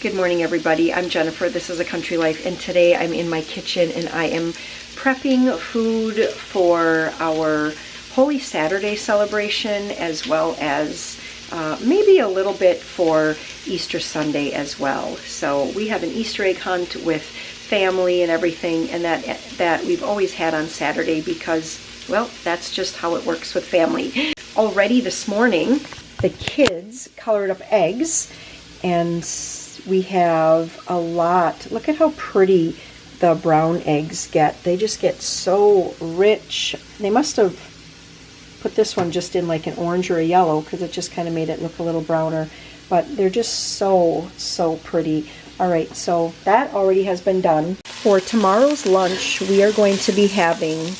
Good morning, everybody. I'm Jennifer. This is A Country Life, and today I'm in my kitchen and I am prepping food for our Holy Saturday celebration, as well as maybe a little bit for Easter Sunday as well. So we have an Easter egg hunt with family and everything, and that we've always had on Saturday because, well, that's just how it works with family. Already this morning, the kids colored up eggs, and we have a lot. Look at how pretty the brown eggs get. They just get so rich. They must have put this one just in like an orange or a yellow because it just kind of made it look a little browner. But they're just so pretty. All right, so that already has been done. For tomorrow's lunch, we are going to be having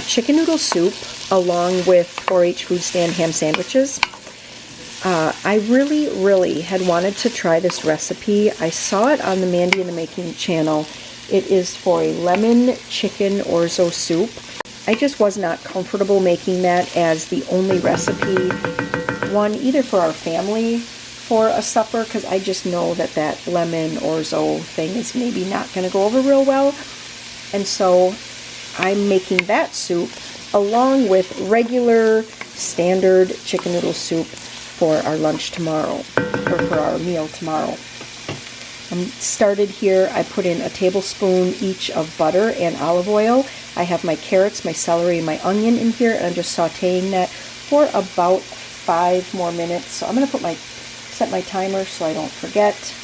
chicken noodle soup along with 4-H food stand ham sandwiches. I really had wanted to try this recipe. I saw it on the Mandy in the Making channel. It is for a lemon chicken orzo soup. I just was not comfortable making that as the only recipe, one, either for our family for a supper, because I just know that lemon orzo thing is maybe not going to go over real well. And so I'm making that soup along with regular standard chicken noodle soup for our lunch tomorrow, or for our meal tomorrow. Started here, I put in a tablespoon each of butter and olive oil. I have my carrots, my celery, and my onion in here, and I'm just sauteing that for about 5 more minutes. So I'm going to set my timer so I don't forget.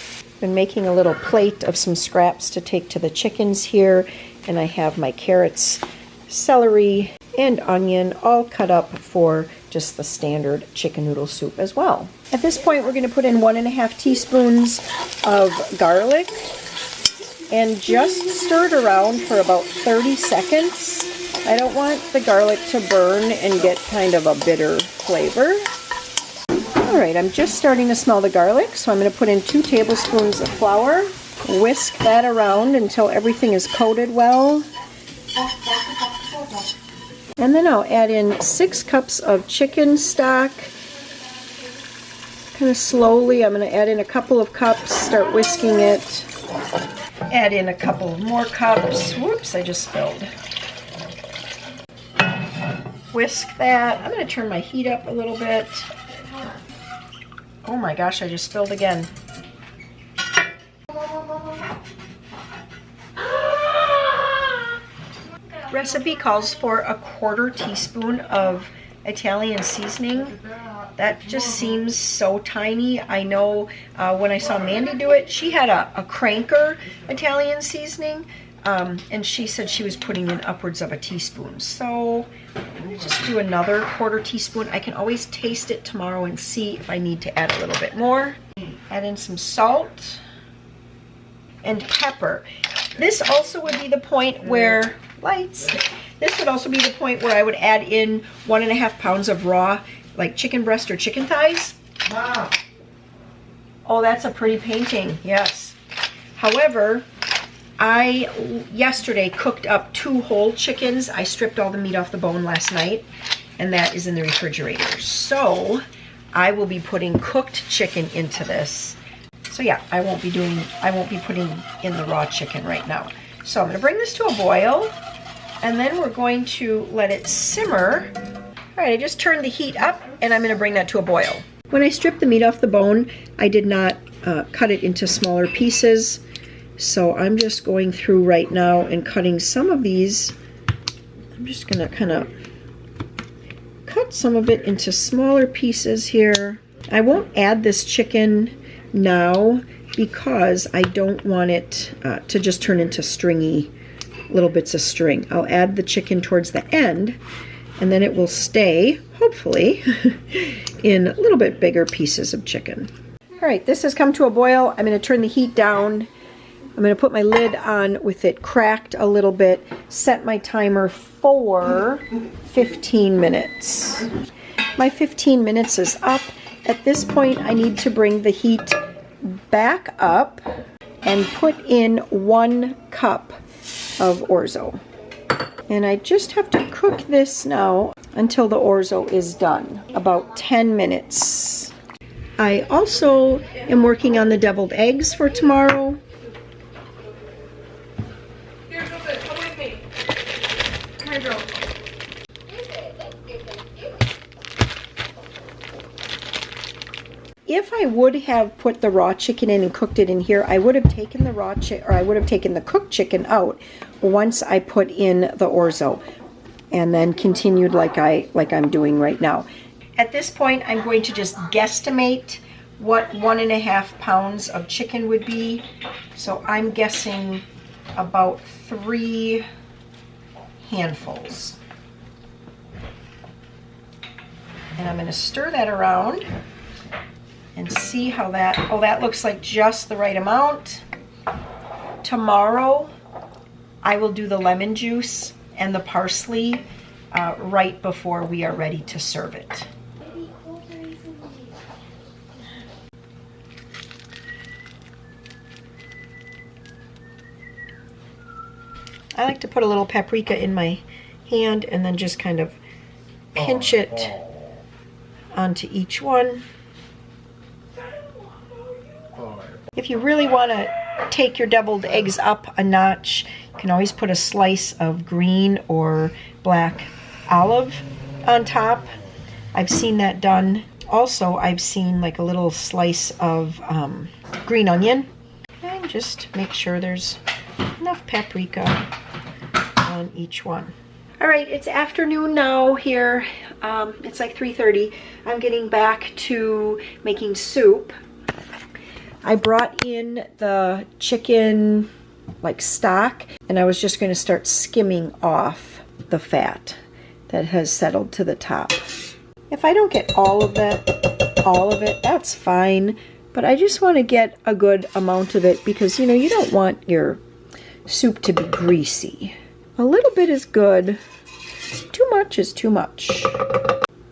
Been making a little plate of some scraps to take to the chickens here, and I have my carrots, celery, and onion all cut up for just the standard chicken noodle soup as well. At this point, we're going to put in 1.5 teaspoons of garlic and just stir it around for about 30 seconds. I don't want the garlic to burn and get kind of a bitter flavor. All right, I'm just starting to smell the garlic, so I'm going to put in 2 tablespoons of flour. Whisk that around until everything is coated well. And then I'll add in 6 cups of chicken stock. Kind of slowly, I'm going to add in a couple of cups, start whisking it. Add in a couple of more cups. Whoops, I just spilled. Whisk that. I'm going to turn my heat up a little bit. Oh my gosh, I just spilled again. Recipe calls for a 1/4 teaspoon of Italian seasoning. That just seems so tiny. I know when I saw Mandy do it, she had a cranker Italian seasoning, and she said she was putting in upwards of a teaspoon. So let me just do another 1/4 teaspoon. I can always taste it tomorrow and see if I need to add a little bit more. Add in some salt and pepper. This also would be the point where This would also be the point where I would add in 1.5 pounds of raw, like chicken breast or chicken thighs. Wow. Oh, that's a pretty painting, yes. However, I yesterday cooked up 2 whole chickens. I stripped all the meat off the bone last night, and that is in the refrigerator. So I will be putting cooked chicken into this. So yeah, I won't be putting in the raw chicken right now. So I'm going to bring this to a boil, and then we're going to let it simmer. All right, I just turned the heat up, and I'm going to bring that to a boil. When I stripped the meat off the bone, I did not cut it into smaller pieces. So I'm just going through right now and cutting some of these. I'm just going to kind of cut some of it into smaller pieces here. I won't add this chicken now because I don't want it to just turn into stringy little bits of string. I'll add the chicken towards the end, and then it will stay, hopefully, in a little bit bigger pieces of chicken. All right, this has come to a boil. I'm going to turn the heat down. I'm going to put my lid on with it cracked a little bit, set my timer for 15 minutes. My 15 minutes is up. At this point, I need to bring the heat back up and put in 1 cup of orzo. And I just have to cook this now until the orzo is done, about 10 minutes. I also am working on the deviled eggs for tomorrow. Here, Joseph, come with me. Come here, girl. If I would have put the raw chicken in and cooked it in here, I would have taken the raw chicken, or I would have taken the cooked chicken out once I put in the orzo, and then continued like I'm doing right now. At this point, I'm going to just guesstimate what 1.5 pounds of chicken would be. So I'm guessing about 3 handfuls. And I'm going to stir that around and see how that, oh, that looks like just the right amount. Tomorrow, I will do the lemon juice and the parsley right before we are ready to serve it. I like to put a little paprika in my hand and then just kind of pinch it onto each one. If you really want to take your deviled eggs up a notch, you can always put a slice of green or black olive on top. I've seen that done. Also, I've seen like a little slice of green onion. And just make sure there's enough paprika on each one. All right, it's afternoon now here. It's like 3:30. I'm getting back to making soup. I brought in the chicken like stock, and I was just going to start skimming off the fat that has settled to the top. If I don't get all of it, that's fine. But I just want to get a good amount of it because, you know, you don't want your soup to be greasy. A little bit is good. Too much is too much.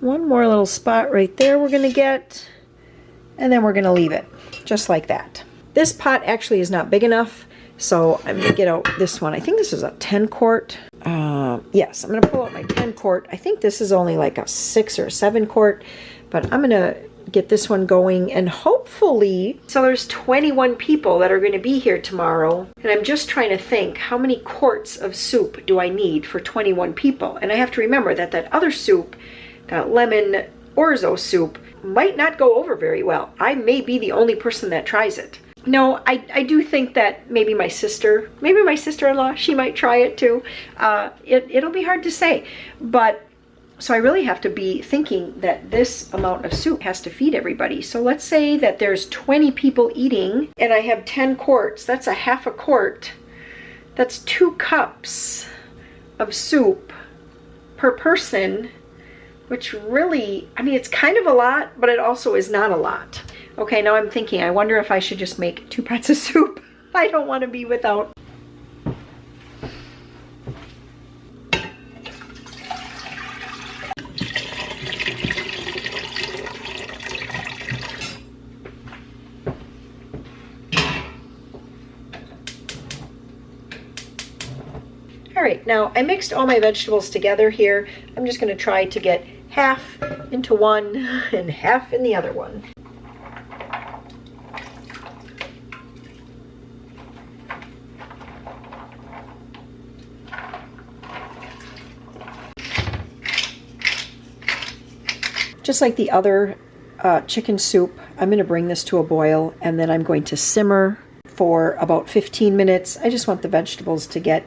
One more little spot right there we're going to get, and then we're going to leave it just like that. This pot actually is not big enough, so I'm going to get out this one. I think this is a 10 quart. Yes, I'm going to pull out my 10 quart. I think this is only like a 6 or 7 quart, but I'm going to get this one going, and hopefully, so there's 21 people that are going to be here tomorrow, and I'm just trying to think how many quarts of soup do I need for 21 people. And I have to remember that that other soup, that lemon orzo soup, might not go over very well. I may be the only person that tries it. No, I do think that maybe my sister-in-law, she might try it too. It'll be hard to say, but so I really have to be thinking that this amount of soup has to feed everybody. So let's say that there's 20 people eating and I have 10 quarts. That's a half a quart. That's 2 cups of soup per person, which really, I mean, it's kind of a lot, but it also is not a lot. Okay, now I'm thinking, I wonder if I should just make 2 pots of soup. I don't want to be without. All right, now I mixed all my vegetables together here. I'm just going to try to get half into one and half in the other one. Just like the other chicken soup, I'm going to bring this to a boil, and then I'm going to simmer for about 15 minutes. I just want the vegetables to get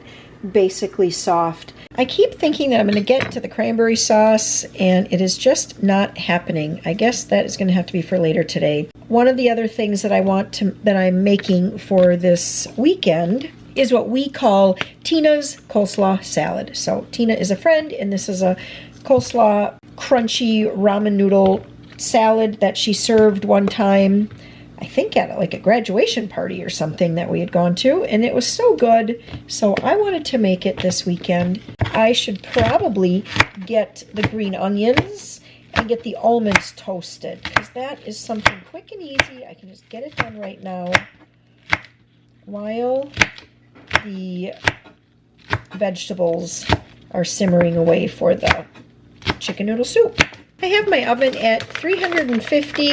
basically soft. I keep thinking that I'm going to get to the cranberry sauce, and it is just not happening. I guess that is going to have to be for later today. One of the other things that I'm making for this weekend is what we call Tina's coleslaw salad. So Tina is a friend, and this is a coleslaw crunchy ramen noodle salad that she served one time, I think at like a graduation party or something that we had gone to, and it was so good. So I wanted to make it this weekend. I should probably get the green onions and get the almonds toasted, because that is something quick and easy. I can just get it done right now while the vegetables are simmering away for the chicken noodle soup. I have my oven at 350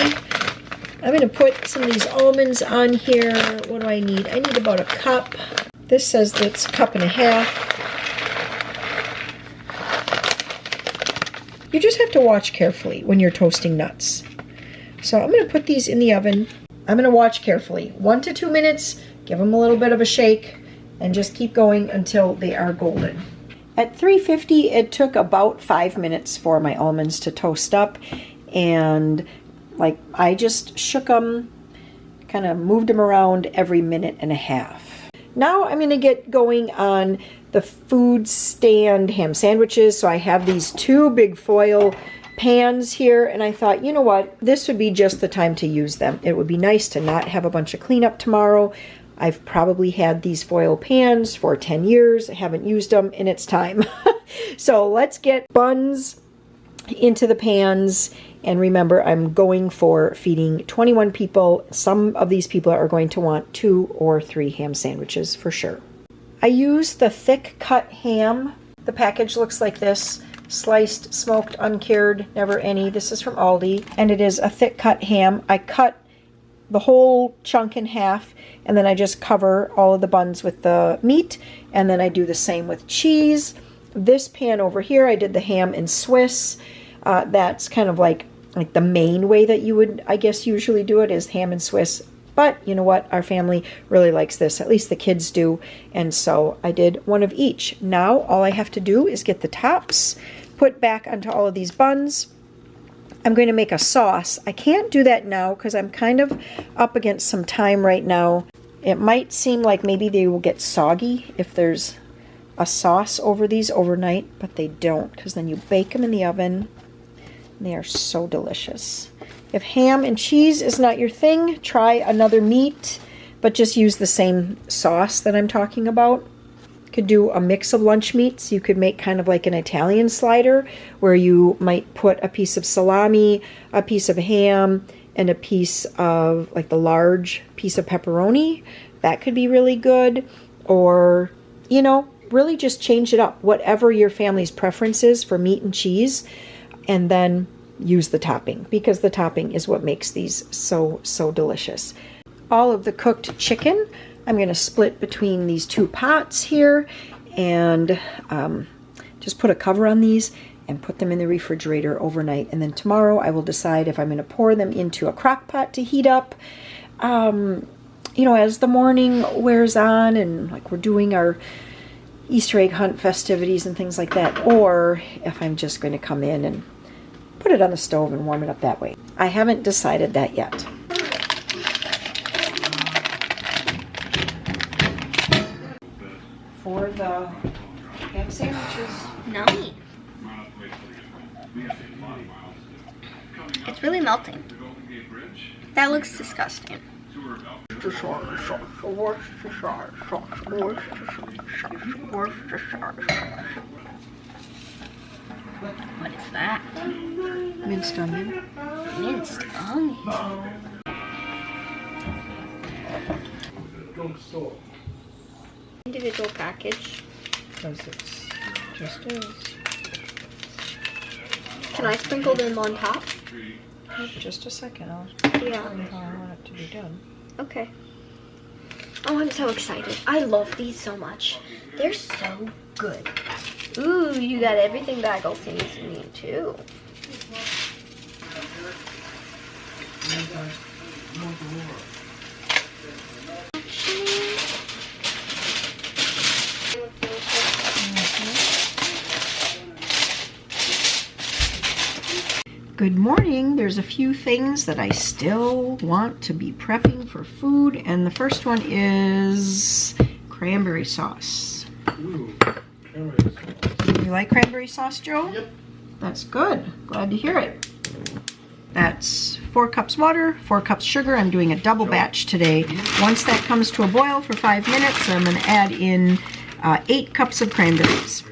I'm going to put some of these almonds on here. What do I need? I need about a cup. This says that's a cup and a half. You just have to watch carefully when you're toasting nuts. So I'm going to put these in the oven. I'm going to watch carefully. 1 to 2 minutes. Give them a little bit of a shake and just keep going until they are golden. At 350, it took about 5 minutes for my almonds to toast up, and like I just shook them, kind of moved them around every minute and a half. Now I'm going to get going on the food stand ham sandwiches. So I have these 2 big foil pans here, and I thought, you know what, this would be just the time to use them. It would be nice to not have a bunch of cleanup tomorrow. I've probably had these foil pans for 10 years. I haven't used them, and it's time. So let's get buns into the pans. And remember, I'm going for feeding 21 people. Some of these people are going to want 2 or 3 ham sandwiches for sure. I use the thick cut ham. The package looks like this. Sliced, smoked, uncured, never any. This is from Aldi, and it is a thick cut ham. I cut the whole chunk in half, and then I just cover all of the buns with the meat, and then I do the same with cheese. This pan over here, I did the ham in Swiss. That's kind of like the main way that you would, I guess, usually do it is ham and Swiss. But you know what? Our family really likes this. At least the kids do. And so I did one of each. Now all I have to do is get the tops put back onto all of these buns. I'm going to make a sauce. I can't do that now because I'm kind of up against some time right now. It might seem like maybe they will get soggy if there's a sauce over these overnight, but they don't, because then you bake them in the oven. They are so delicious. If ham and cheese is not your thing, try another meat, but just use the same sauce that I'm talking about. You could do a mix of lunch meats. You could make kind of like an Italian slider where you might put a piece of salami, a piece of ham, and a piece of like the large piece of pepperoni. That could be really good. Or, you know, really just change it up, whatever your family's preference is for meat and cheese, and then use the topping, because the topping is what makes these so delicious. All of the cooked chicken I'm going to split between these 2 pots here, and just put a cover on these and put them in the refrigerator overnight. And then tomorrow I will decide if I'm going to pour them into a crock pot to heat up, you know, as the morning wears on and like we're doing our Easter egg hunt festivities and things like that, or if I'm just going to come in and put it on the stove and warm it up that way. I haven't decided that yet. For the ham sandwiches. Yummy. It's really melting. That looks disgusting. What is that? Minced onion. Minced onion. Individual package. Because it's just is. Can I sprinkle them on top? Just a second. I'll Yeah. tell you how I want it to be done. Okay. Oh, I'm so excited. I love these so much. They're so good. Ooh, you got everything bagel things in you too. Good morning. There's a few things that I still want to be prepping for food, and the first one is cranberry sauce. Ooh, cranberry sauce. You like cranberry sauce, Joe? Yep. That's good. Glad to hear it. That's 4 cups water, 4 cups sugar. I'm doing a double batch today. Once that comes to a boil for 5 minutes, I'm going to add in 8 cups of cranberries.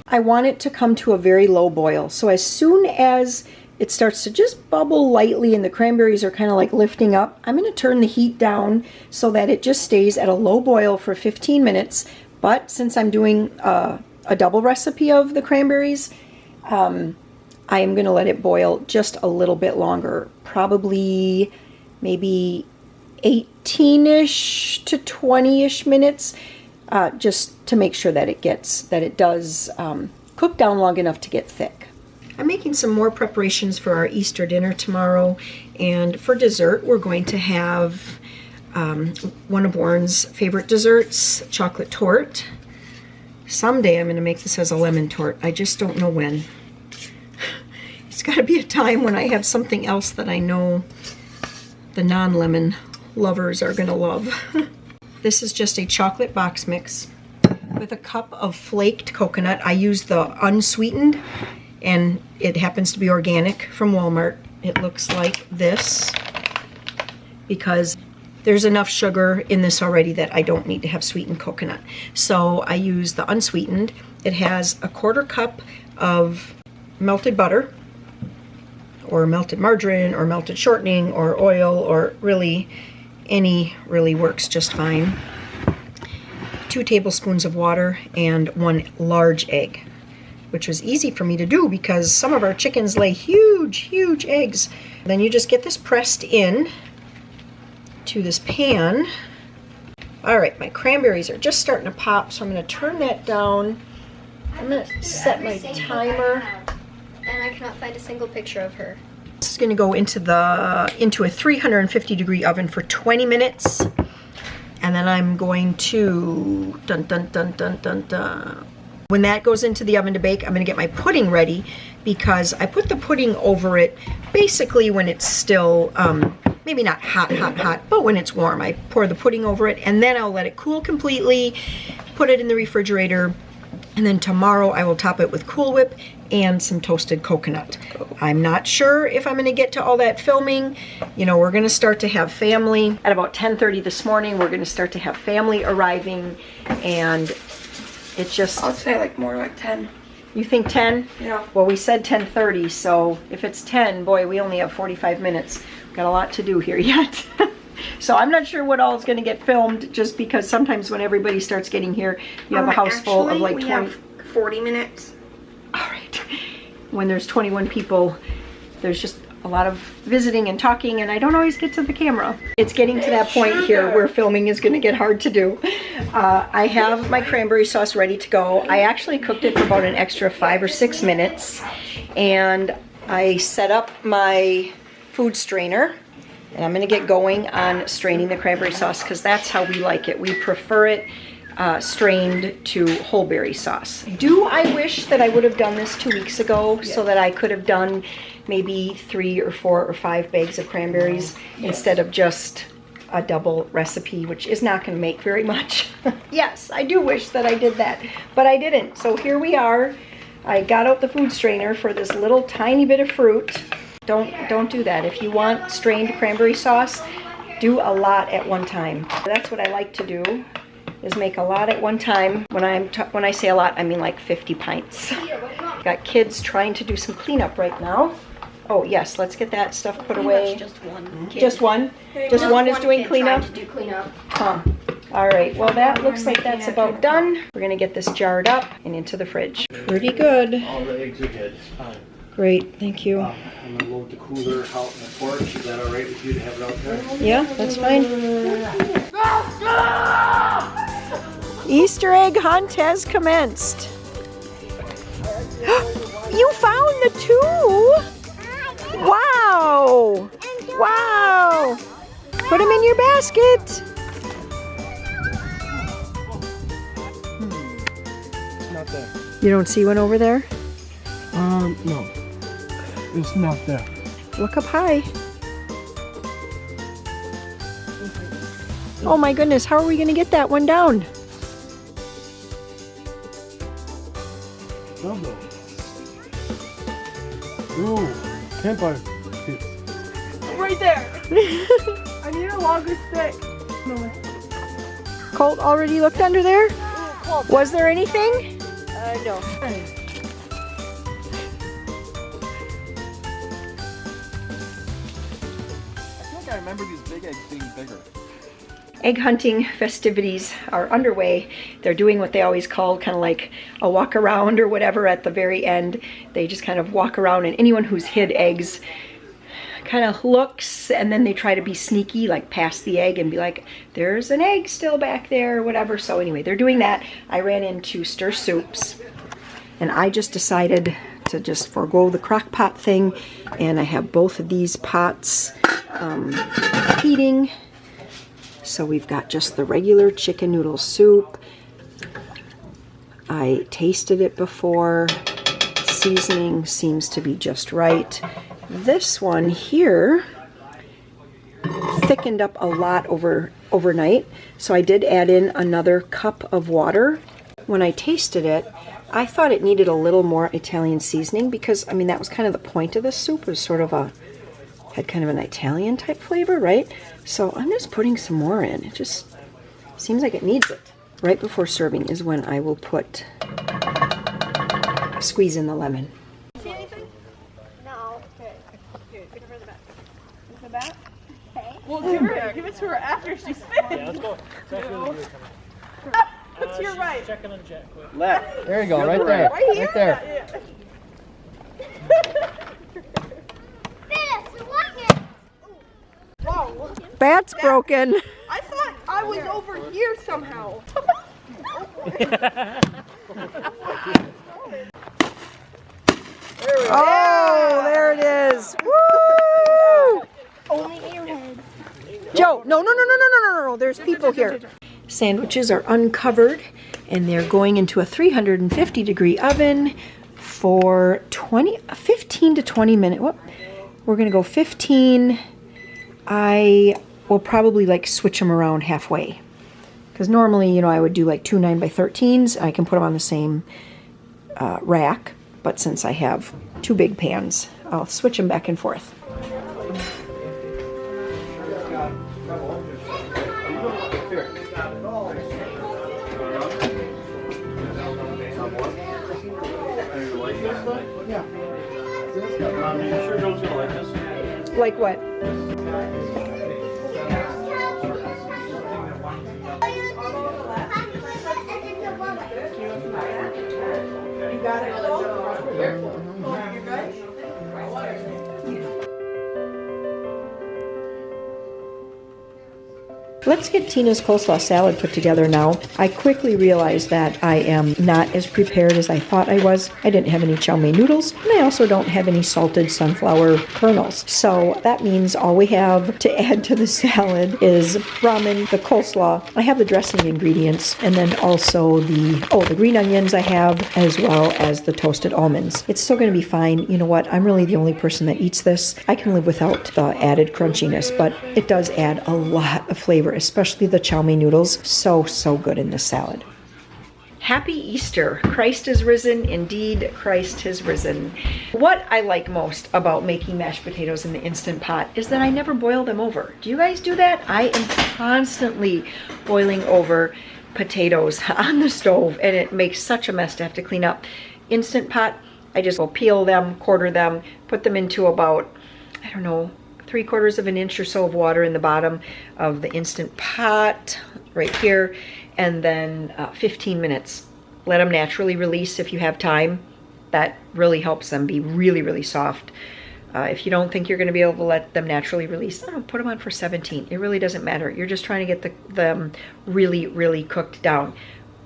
I want it to come to a very low boil. So as soon as it starts to just bubble lightly and the cranberries are kind of like lifting up, I'm going to turn the heat down so that it just stays at a low boil for 15 minutes. But since I'm doing a a double recipe of the cranberries. I am going to let it boil just a little bit longer, probably maybe 18-ish to 20-ish minutes, just to make sure that it does cook down long enough to get thick. I'm making some more preparations for our Easter dinner tomorrow, and for dessert we're going to have one of Warren's favorite desserts, chocolate tort. Someday I'm going to make this as a lemon tort. I just don't know when. It's got to be a time when I have something else that I know the non-lemon lovers are going to love. This is just a chocolate box mix with a cup of flaked coconut. I use the unsweetened, and it happens to be organic from Walmart. It looks like this because there's enough sugar in this already that I don't need to have sweetened coconut. So I use the unsweetened. It has a 1/4 cup of melted butter, or melted margarine, or melted shortening, or oil, or really any really works just fine. 2 tablespoons of water and 1 large egg, which was easy for me to do because some of our chickens lay huge eggs. Then you just get this pressed in to this pan. All right, my cranberries are just starting to pop, so I'm going to turn that down. I'm going to set my timer. And I cannot find a single picture of her. This is going to go into a 350 degree oven for 20 minutes. And then I'm going to when that goes into the oven to bake, I'm going to get my pudding ready because I put the pudding over it basically when it's still maybe not hot, but when it's warm. I pour the pudding over it, and then I'll let it cool completely, put it in the refrigerator, and then tomorrow I will top it with Cool Whip and some toasted coconut. I'm not sure if I'm going to get to all that filming. You know, we're going to start to have family. At about 10:30 this morning, we're going to start to have family arriving, and it just... I'll say like more like 10. You think 10? Yeah. Well, we said 10:30, so if it's 10, boy, we only have 45 minutes. Got a lot to do here yet. So I'm not sure what all is going to get filmed, just because sometimes when everybody starts getting here, you have a house full of like 20. We have 40 minutes. All right. When there's 21 people, there's just a lot of visiting and talking, and I don't always get to the camera. It's getting to that point here where filming is going to get hard to do. I have my cranberry sauce ready to go. I actually cooked it for about an extra 5 or 6 minutes, and I set up my food strainer, and I'm going to get going on straining the cranberry sauce because that's how we like it. We prefer it strained to whole berry sauce. Do I wish that I would have done this 2 weeks ago so that I could have done maybe 3 or 4 or 5 bags of cranberries instead of just a double recipe, which is not going to make very much. Yes, I do wish that I did that, but I didn't. So here we are. I got out the food strainer for this little tiny bit of fruit. Don't do that. If you want strained cranberry sauce, do a lot at one time. That's what I like to do, is make a lot at one time. When I say a lot, I mean like 50 pints. Got kids trying to do some cleanup right now. Oh yes, let's get that stuff put away. Just one kid. Just one? Just one is doing cleanup? Trying to do cleanup. Huh. All right, well that looks like that's about done. We're gonna get this jarred up and into the fridge. Pretty good. All the eggs are dead. It's fine. Great, thank you. I'm gonna load the cooler out in the porch. Is that all right with you to have it out there? Yeah, that's fine. Easter egg hunt has commenced. You found the 2? Wow! Wow! Put them in your basket. Not there. You don't see one over there? No. It's not there. Look up high. Oh my goodness, how are we going to get that one down? Double. Ooh, can't buy it. Right there. I need a longer stick. No. Colt already looked under there? Was there anything? No. I remember these big eggs being bigger. egg hunting festivities are underway. They're doing what they always call kind of like a walk around or whatever at the very end. They just kind of walk around, and anyone who's hid eggs kind of looks, and then they try to be sneaky, like past the egg and be like, there's an egg still back there or whatever. So anyway, they're doing that. I ran into Stir Soups, and I just decided to just forego the crock pot thing, and I have both of these pots heating. So we've got just the regular chicken noodle soup. I tasted it before. Seasoning seems to be just right. This one here thickened up a lot overnight, so I did add in another cup of water. When I tasted it, I thought it needed a little more Italian seasoning because, I mean, that was kind of the point of this soup. It was sort of had kind of an Italian type flavor, right? So I'm just putting some more in. It just seems like it needs it. Right before serving is when I will squeeze in the lemon. See anything? No. Okay. Here, give her the bat. Give the bat? Okay. Well, give it to her after she spins. Yeah, let's go. It's actually really good coming. To your right. Checking on Jack quick. Left. There you go, right there. Right here? Right there. Wow. Bat's broken. I thought I was over here somehow. Oh, there it is. Woo! Only airheads. Joe, no. There's people here. Sandwiches are uncovered, and they're going into a 350-degree oven for 15 to 20 minutes. Whoop. We're going to go 15. I will probably like switch them around halfway. Because normally, you know, I would do like 2 9x13s. I can put them on the same rack. But since I have 2 big pans, I'll switch them back and forth. You sure Joe's gonna like this? Like what? Let's get Tina's coleslaw salad put together now. I quickly realized that I am not as prepared as I thought I was. I didn't have any chow mein noodles, and I also don't have any salted sunflower kernels. So that means all we have to add to the salad is ramen, the coleslaw. I have the dressing ingredients, and then also the green onions I have, as well as the toasted almonds. It's still going to be fine. You know what? I'm really the only person that eats this. I can live without the added crunchiness, but it does add a lot of flavor, especially the chow mein noodles. So good in this salad. Happy Easter. Christ is risen. Indeed, Christ has risen. What I like most about making mashed potatoes in the Instant Pot is that I never boil them over. Do you guys do that? I am constantly boiling over potatoes on the stove, and it makes such a mess to have to clean up. Instant Pot, I just will peel them, quarter them, put them into about, I don't know, 3/4 of an inch or so of water in the bottom of the Instant Pot right here, and then 15 minutes. Let them naturally release if you have time. That really helps them be really soft. If you don't think you're going to be able to let them naturally release, put them on for 17. It really doesn't matter. You're just trying to get them really cooked down.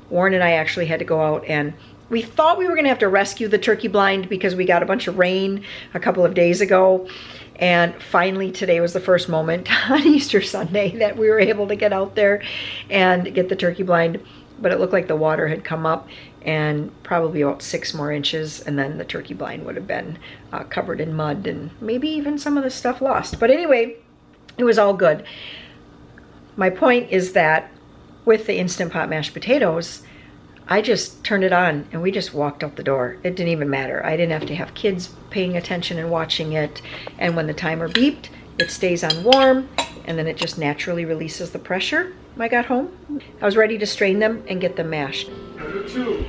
Warren and I actually had to go out, and we thought we were going to have to rescue the turkey blind because we got a bunch of rain a couple of days ago. And finally, today was the first moment on Easter Sunday that we were able to get out there and get the turkey blind. But it looked like the water had come up and probably about 6 more inches, and then the turkey blind would have been covered in mud and maybe even some of the stuff lost. But anyway, it was all good. My point is that with the Instant Pot mashed potatoes, I just turned it on and we just walked out the door. It didn't even matter. I didn't have to have kids paying attention and watching it. And when the timer beeped, it stays on warm, and then it just naturally releases the pressure. When I got home, I was ready to strain them and get them mashed. Number 2.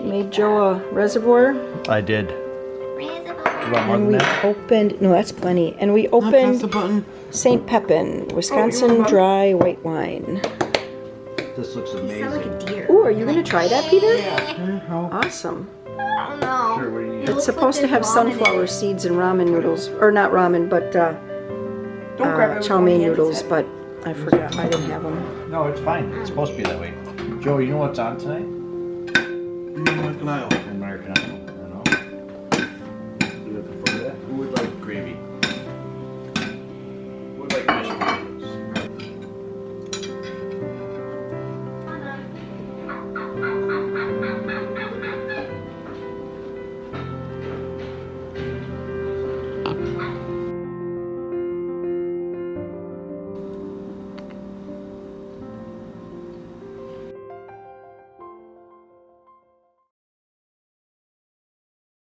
made Joe a reservoir. I did. You want more And than we that? opened, no, that's plenty. And we Press the opened button. St. Pepin, Wisconsin dry white wine. This looks You sound like amazing. a deer. Ooh, are you going to try that, Peter? How? Awesome. I don't know. Sure, what do you need? It's supposed to have sunflower seeds and ramen noodles. Or not ramen, but chow mein noodles. But I forgot. I didn't have them. No, it's fine. It's supposed to be that way. Joe, you know what's on tonight? Like an aisle.